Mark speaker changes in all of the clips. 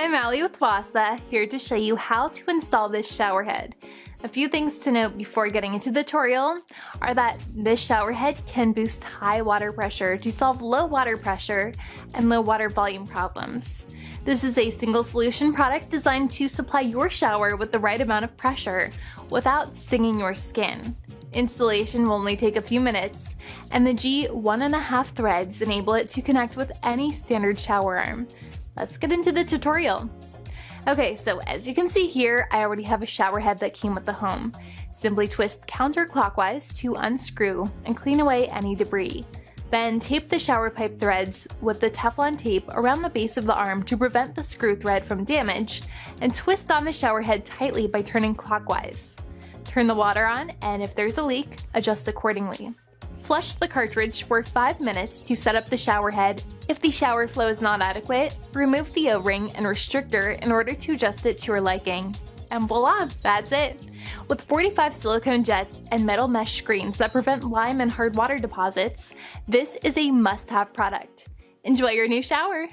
Speaker 1: I'm Allie with Wasa, here to show you how to install this shower head. A few things to note before getting into the tutorial are that this shower head can boost high water pressure to solve low water pressure and low water volume problems. This is a single solution product designed to supply your shower with the right amount of pressure without stinging your skin. Installation will only take a few minutes, and the G 1.5 threads enable it to connect with any standard shower arm. Let's get into the tutorial. Okay, so as you can see here, I already have a shower head that came with the home. Simply twist counterclockwise to unscrew and clean away any debris. Then tape the shower pipe threads with the Teflon tape around the base of the arm to prevent the screw thread from damage, and twist on the shower head tightly by turning clockwise. Turn the water on, and if there's a leak, adjust accordingly. Flush the cartridge for 5 minutes to set up the shower head. If the shower flow is not adequate, remove the O-ring and restrictor in order to adjust it to your liking. And voila, that's it! With 45 silicone jets and metal mesh screens that prevent lime and hard water deposits, this is a must-have product. Enjoy your new shower!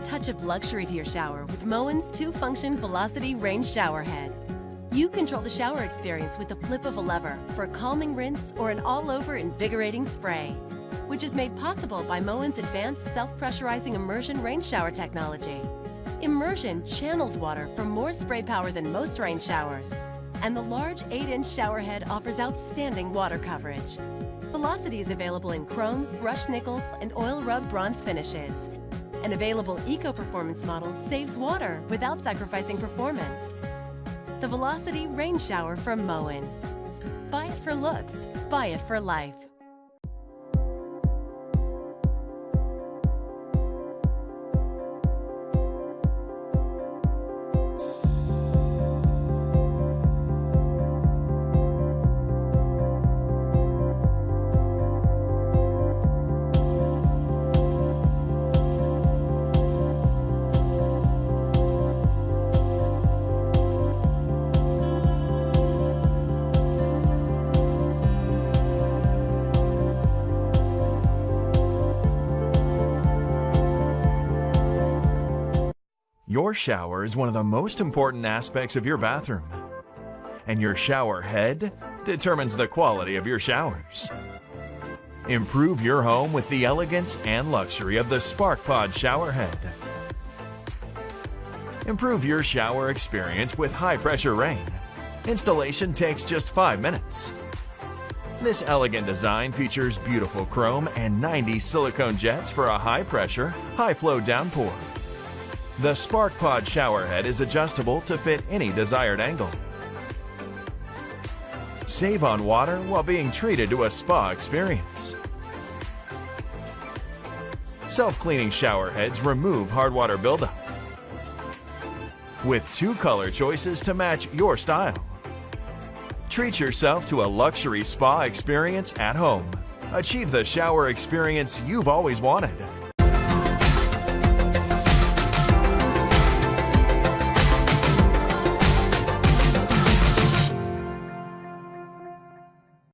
Speaker 2: Touch of luxury to your shower with Moen's 2-function Velocity Range Shower Head. You control the shower experience with the flip of a lever for a calming rinse or an all-over invigorating spray, which is made possible by Moen's advanced self-pressurizing immersion rain shower technology. Immersion channels water for more spray power than most rain showers, and the large 8-inch shower head offers outstanding water coverage. Velocity is available in chrome, brushed nickel, and oil rub bronze finishes. An available eco-performance model saves water without sacrificing performance. The Velocity Rain Shower from Moen. Buy it for looks, buy it for life.
Speaker 3: Your shower is one of the most important aspects of your bathroom, and your shower head determines the quality of your showers. Improve your home with the elegance and luxury of the SparkPod shower head. Improve your shower experience with high-pressure rain. Installation takes just 5 minutes. This elegant design features beautiful chrome and 90 silicone jets for a high-pressure, high-flow downpour. The SparkPod shower head is adjustable to fit any desired angle. Save on water while being treated to a spa experience. Self-cleaning shower heads remove hard water buildup. With 2 color choices to match your style. Treat yourself to a luxury spa experience at home. Achieve the shower experience you've always wanted.